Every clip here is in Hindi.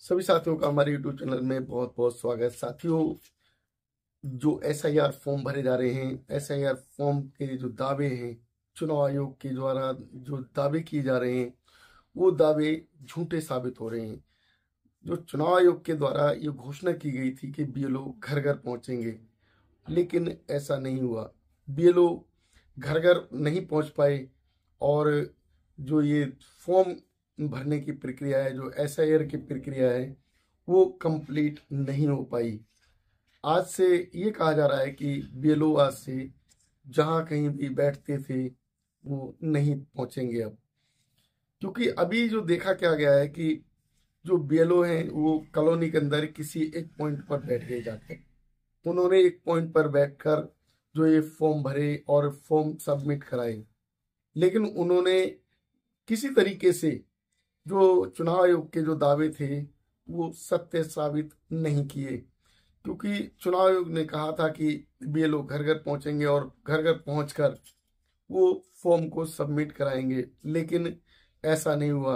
सभी साथियों का हमारे YouTube चैनल में बहुत बहुत स्वागत। साथियों, जो SIR फॉर्म भरे जा रहे हैं, SIR फॉर्म के जो दावे हैं, चुनाव आयोग के द्वारा जो दावे किए जा रहे हैं, वो दावे झूठे साबित हो रहे हैं। जो चुनाव आयोग के द्वारा ये घोषणा की गई थी कि BLO घर घर पहुंचेंगे, लेकिन ऐसा नहीं हुआ। BLO घर घर नहीं पहुंच पाए और जो ये फॉर्म भरने की प्रक्रिया है, जो SIR की प्रक्रिया है, वो कंप्लीट नहीं हो पाई। आज से ये कहा जा रहा है कि BLO आज से जहां कहीं भी बैठते थे वो नहीं पहुंचेंगे अब, क्योंकि अभी जो देखा क्या गया है कि जो BLO हैं वो कॉलोनी के अंदर किसी एक पॉइंट पर बैठ गए जाकर। उन्होंने एक पॉइंट पर बैठकर जो ये फॉर्म भरे और फॉर्म सबमिट कराए, लेकिन उन्होंने किसी तरीके से जो चुनाव आयोग के जो दावे थे वो सत्य साबित नहीं किए, क्योंकि चुनाव आयोग ने कहा था कि BLO घर घर पहुंचेंगे और घर घर पहुंचकर वो फॉर्म को सबमिट कराएंगे, लेकिन ऐसा नहीं हुआ।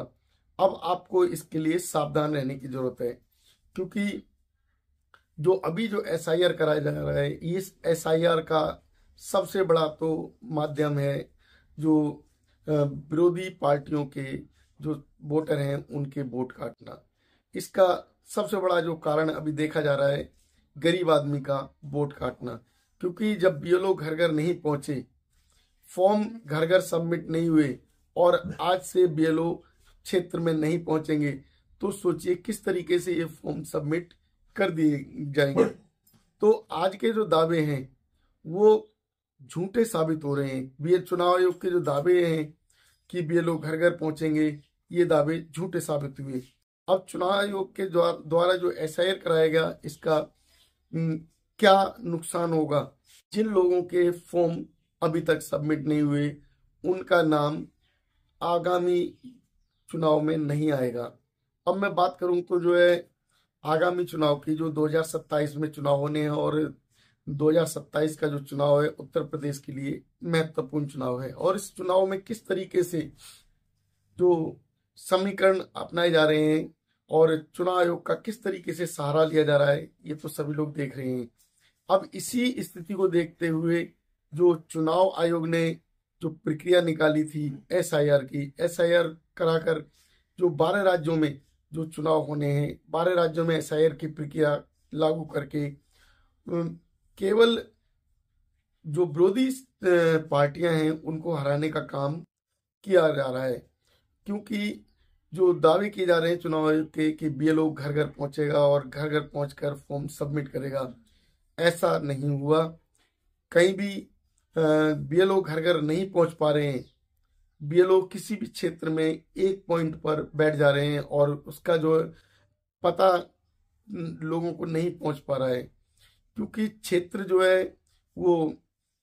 अब आपको इसके लिए सावधान रहने की जरूरत है, क्योंकि जो अभी जो SIR कराया जा रहा है, इस SIR का सबसे बड़ा तो माध्यम है जो विरोधी पार्टियों के जो वोटर हैं उनके वोट काटना। इसका सबसे बड़ा जो कारण अभी देखा जा रहा है, गरीब आदमी का वोट काटना, क्योंकि जब BLO घर घर नहीं पहुंचे, फॉर्म घर घर सबमिट नहीं हुए और आज से BLO क्षेत्र में नहीं पहुंचेंगे, तो सोचिए किस तरीके से ये फॉर्म सबमिट कर दिए जाएंगे। तो आज के जो दावे हैं वो झूठे साबित हो रहे हैं। चुनाव आयोग के जो दावे हैं कि BLO घर घर पहुंचेंगे, ये दावे झूठे साबित हुए। अब चुनाव आयोग के द्वारा जो SIR कराया गया, इसका क्या नुकसान होगा? जिन लोगों के फॉर्म अभी तक सबमिट नहीं हुए, उनका नाम आगामी चुनाव में नहीं आएगा। अब मैं बात करूं तो जो है आगामी चुनाव की, जो 2027 में चुनाव होने हैं, और 2027 का जो चुनाव है उत्तर प्रदेश के लिए महत्वपूर्ण चुनाव है, और इस चुनाव में किस तरीके से जो समीकरण अपनाए जा रहे हैं और चुनाव आयोग का किस तरीके से सहारा लिया जा रहा है, ये तो सभी लोग देख रहे हैं। अब इसी स्थिति को देखते हुए जो चुनाव आयोग ने जो प्रक्रिया निकाली थी SIR की, SIR कराकर जो 12 राज्यों में जो चुनाव होने हैं, 12 राज्यों में SIR की प्रक्रिया लागू करके केवल जो विरोधी पार्टियां हैं उनको हराने का काम किया जा रहा है। क्योंकि जो दावे किए जा रहे हैं चुनाव आयोग के कि BLO घर घर पहुंचेगा और घर घर पहुंचकर फॉर्म सबमिट करेगा, ऐसा नहीं हुआ। कहीं भी BLO घर घर नहीं पहुंच पा रहे हैं। BLO किसी भी क्षेत्र में एक पॉइंट पर बैठ जा रहे हैं और उसका जो पता लोगों को नहीं पहुंच पा रहा है, क्योंकि क्षेत्र जो है वो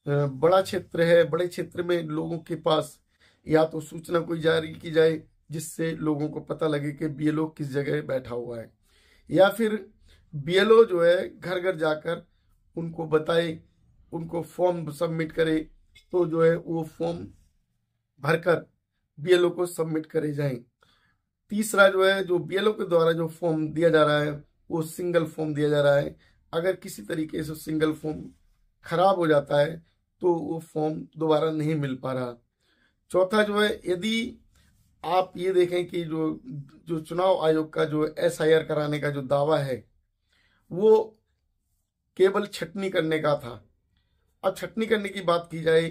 बड़ा क्षेत्र है। बड़े क्षेत्र में लोगों के पास या तो सूचना कोई जारी की जाए जिससे लोगों को पता लगे कि BLO किस जगह बैठा हुआ है, या फिर BLO जो है घर घर जाकर उनको बताए, उनको फॉर्म सबमिट करे, तो जो है वो फॉर्म भरकर BLO को सबमिट करे जाएं। तीसरा जो है, जो BLO के द्वारा जो फॉर्म दिया जा रहा है वो सिंगल फॉर्म दिया जा रहा है। अगर किसी तरीके से सिंगल फॉर्म खराब हो जाता है तो वो फॉर्म दोबारा नहीं मिल पा रहा। चौथा जो है, यदि आप ये देखें कि जो जो चुनाव आयोग का जो SIR कराने का जो दावा है वो केवल छटनी करने का था। अब छटनी करने की बात की जाए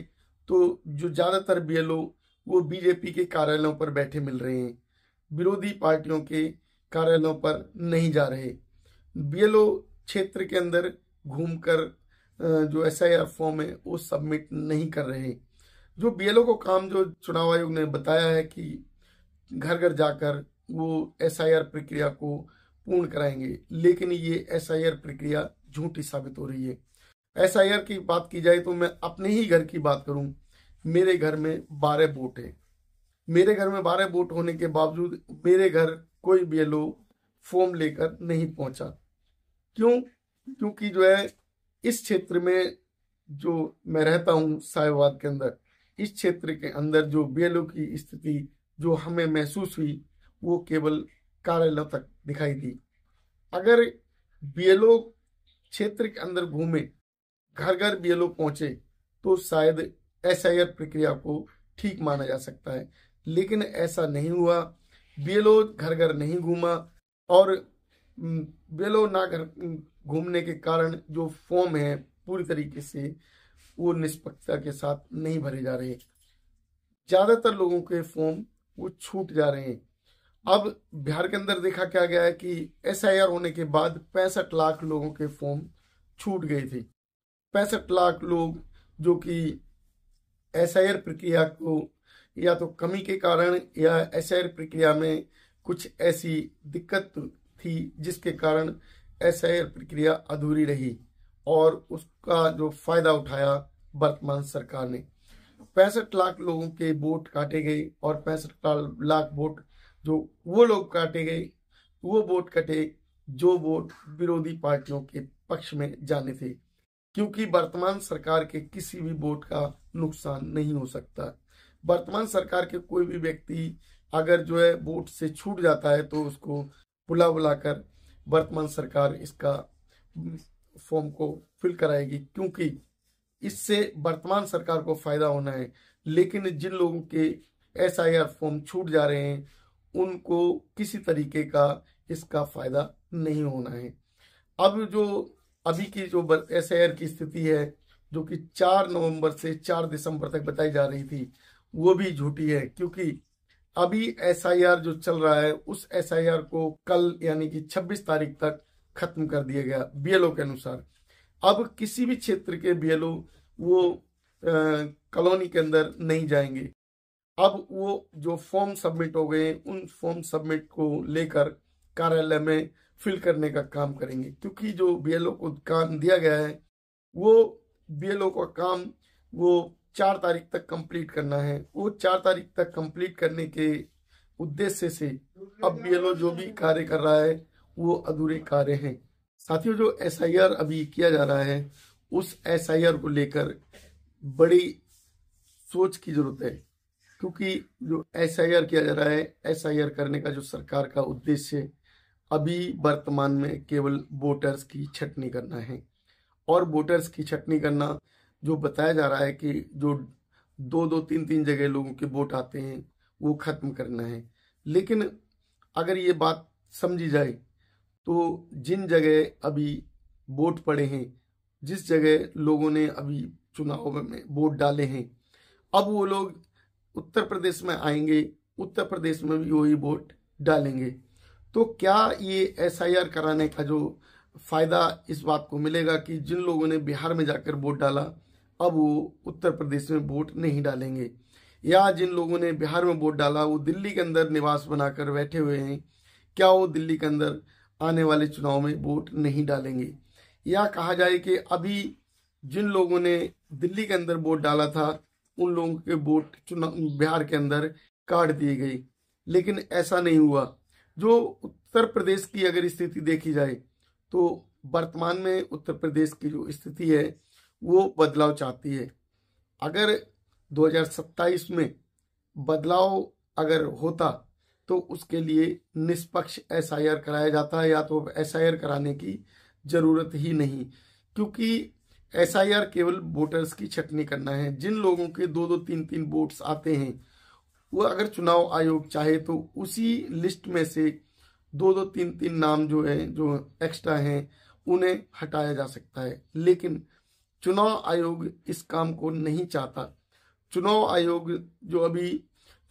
तो जो ज्यादातर BLO वो BJP के कार्यालयों पर बैठे मिल रहे हैं, विरोधी पार्टियों के कार्यालयों पर नहीं जा रहे। BLO क्षेत्र के अंदर घूमकर जो SIR फॉर्म है वो सबमिट नहीं कर रहे। जो BLO को काम जो चुनाव आयोग ने बताया है कि घर घर जाकर वो SIR प्रक्रिया को पूर्ण कराएंगे, लेकिन ये SIR प्रक्रिया झूठी साबित हो रही है। SIR की बात की जाए तो मैं अपने ही घर की बात करूं, मेरे घर में 12 वोट है। मेरे घर में 12 वोट होने के बावजूद मेरे घर कोई BLO फॉर्म लेकर नहीं पहुंचा। क्यों? क्योंकि जो है इस क्षेत्र में जो मैं रहता हूं साहिबाबाद के अंदर, इस क्षेत्र के अंदर जो BLO की स्थिति जो हमें महसूस हुई वो केवल कार्यालयों तक दिखाई दी। अगर बीएलओ क्षेत्र के अंदर घूमे, घर घर बीएलओ पहुंचे, तो शायद एसआईआर प्रक्रिया को ठीक माना जा सकता है, लेकिन ऐसा नहीं हुआ। बीएलओ घर घर नहीं घूमा, और बीएलओ ना घर घूमने के कारण जो फॉर्म है पूरी तरीके से वो निष्पक्षता के साथ नहीं भरे जा रहे। ज्यादातर लोगों के फॉर्म वो छूट जा रहे हैं। अब बिहार के अंदर देखा क्या गया है कि एसआईआर होने के बाद 65 लाख लोगों के फॉर्म छूट गए थे। 65 लाख लोग जो कि एसआईआर प्रक्रिया को या तो कमी के कारण या एसआईआर प्रक्रिया में कुछ ऐसी दिक्कत थी जिसके कारण एसआईआर प्रक्रिया अधूरी रही, और उसका जो फायदा उठाया वर्तमान सरकार ने। 65 लाख लोगों के वोट काटे गए, और 65 लाख वोट जो वो लोग काटे गए, वो वोट कटे जो वोट विरोधी पार्टियों के पक्ष में जाने थे, क्योंकि वर्तमान सरकार के किसी भी वोट का नुकसान नहीं हो सकता। वर्तमान सरकार के कोई भी व्यक्ति अगर जो है वोट से छूट जाता है तो उसको बुलाकर वर्तमान सरकार इसका फॉर्म को फिल कराएगी, क्योंकि इससे वर्तमान सरकार को फायदा होना है। लेकिन जिन लोगों के एसआईआर फॉर्म छूट जा रहे हैं उनको किसी तरीके का इसका फायदा नहीं होना है। अब जो अभी की जो एसआईआर की स्थिति है, जो कि 4 नवंबर से 4 दिसंबर तक बताई जा रही थी, वो भी झूठी है, क्योंकि अभी एसआईआर जो चल रहा है उस एसआईआर को कल यानी कि 26 तारीख तक खत्म कर दिया गया बीएलओ के अनुसार। अब किसी भी क्षेत्र के बीएलओ वो कॉलोनी के अंदर नहीं जाएंगे। अब वो जो फॉर्म सबमिट हो गए उन फॉर्म सबमिट को लेकर कार्यालय में फिल करने का काम करेंगे, क्योंकि जो बीएलओ को काम दिया गया है वो बीएलओ का काम वो 4 तारीख तक कंप्लीट करना है। वो 4 तारीख तक कंप्लीट करने के उद्देश्य से अब बीएलओ जो भी कार्य कर रहा है वो अधूरे कार्य हैं। साथियों, जो एसआईआर अभी किया जा रहा है उस एसआईआर को लेकर बड़ी सोच की जरूरत है, क्योंकि जो एसआईआर किया जा रहा है, एसआईआर करने का जो सरकार का उद्देश्य अभी वर्तमान में केवल वोटर्स की छटनी करना है। और वोटर्स की छटनी करना जो बताया जा रहा है कि जो 2-2, 3-3 जगह लोगों के वोट आते हैं वो खत्म करना है। लेकिन अगर ये बात समझी जाए तो जिन जगह अभी वोट पड़े हैं, जिस जगह लोगों ने अभी चुनाव में वोट डाले हैं, अब वो लोग उत्तर प्रदेश में आएंगे, उत्तर प्रदेश में भी वही वोट डालेंगे। तो क्या ये एसआईआर कराने का जो फायदा इस बात को मिलेगा कि जिन लोगों ने बिहार में जाकर वोट डाला अब वो उत्तर प्रदेश में वोट नहीं डालेंगे, या जिन लोगों ने बिहार में वोट डाला वो दिल्ली के अंदर निवास बनाकर बैठे हुए हैं, क्या वो दिल्ली के अंदर आने वाले चुनाव में वोट नहीं डालेंगे? या कहा जाए कि अभी जिन लोगों ने दिल्ली के अंदर वोट डाला था उन लोगों के वोट चुनाव बिहार के अंदर काट दिए गए। लेकिन ऐसा नहीं हुआ। जो उत्तर प्रदेश की अगर स्थिति देखी जाए तो वर्तमान में उत्तर प्रदेश की जो स्थिति है वो बदलाव चाहती है। अगर 2027 में बदलाव अगर होता तो उसके लिए निष्पक्ष एसआईआर कराया जाता है, या तो एसआईआर कराने की जरूरत ही नहीं, क्योंकि एसआईआर केवल वोटर्स की छटनी करना है। जिन लोगों के 2-2, 3-3 वोट्स आते हैं वो अगर चुनाव आयोग चाहे तो उसी लिस्ट में से 2-2, 3-3 नाम जो है जो एक्स्ट्रा हैं उन्हें हटाया जा सकता है। लेकिन चुनाव आयोग इस काम को नहीं चाहता। चुनाव आयोग जो अभी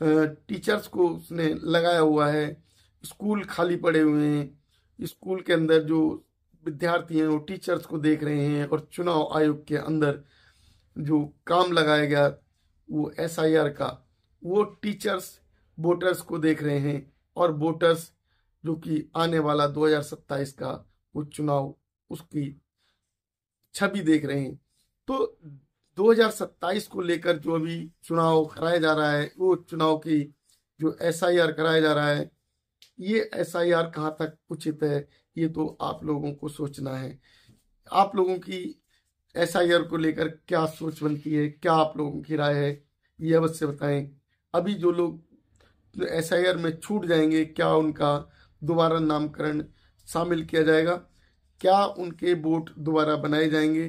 टीचर्स को उसने लगाया हुआ है, स्कूल खाली पड़े हुए हैं, स्कूल के अंदर जो विद्यार्थी हैं वो टीचर्स को देख रहे हैं, और चुनाव आयोग के अंदर जो काम लगाया गया वो एसआईआर का, वो टीचर्स वोटर्स को देख रहे हैं, और वोटर्स जो कि आने वाला 2027 का वो चुनाव उसकी छवि देख रहे हैं। तो 2027 को लेकर जो अभी चुनाव कराया जा रहा है, वो चुनाव की जो एसआईआर कराया जा रहा है, ये एसआईआर कहाँ तक उचित है ये तो आप लोगों को सोचना है। आप लोगों की एसआईआर को लेकर क्या सोच बनती है, क्या आप लोगों की राय है, ये अवश्य बताएं। अभी जो लोग एसआईआर में छूट जाएंगे क्या उनका दोबारा नामकरण शामिल किया जाएगा? क्या उनके वोट दोबारा बनाए जाएंगे?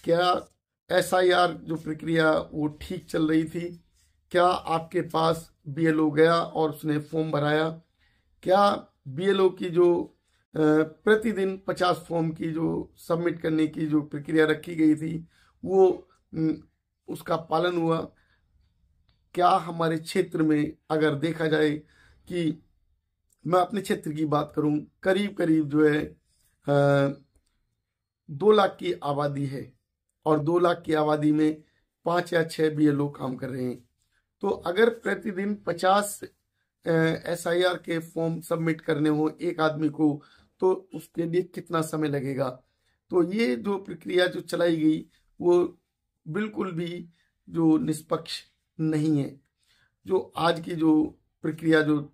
क्या एसआईआर जो प्रक्रिया वो ठीक चल रही थी? क्या आपके पास बीएलओ गया और उसने फॉर्म भराया? क्या बीएलओ की जो प्रतिदिन 50 फॉर्म की जो सबमिट करने की जो प्रक्रिया रखी गई थी वो उसका पालन हुआ? क्या हमारे क्षेत्र में अगर देखा जाए कि मैं अपने क्षेत्र की बात करूं, करीब करीब जो है 2 लाख की आबादी है और 2 लाख की आबादी में 5 या 6 बीएलओ काम कर रहे हैं। तो अगर प्रतिदिन 50 एसआईआर के फॉर्म सबमिट करने हो एक आदमी को, तो उसके लिए कितना समय लगेगा? तो ये जो प्रक्रिया जो चलाई गई वो बिल्कुल भी जो निष्पक्ष नहीं है। जो आज की जो प्रक्रिया जो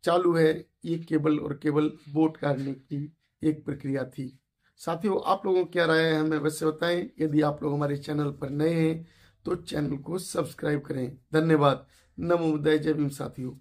चालू है ये केवल और केवल वोट काटने की एक प्रक्रिया थी। साथियों, आप लोगों की क्या राय है हमें अवश्य बताएं। यदि आप लोग हमारे चैनल पर नए हैं तो चैनल को सब्सक्राइब करें। धन्यवाद। नमो बुद्धाय। जय भीम साथियों।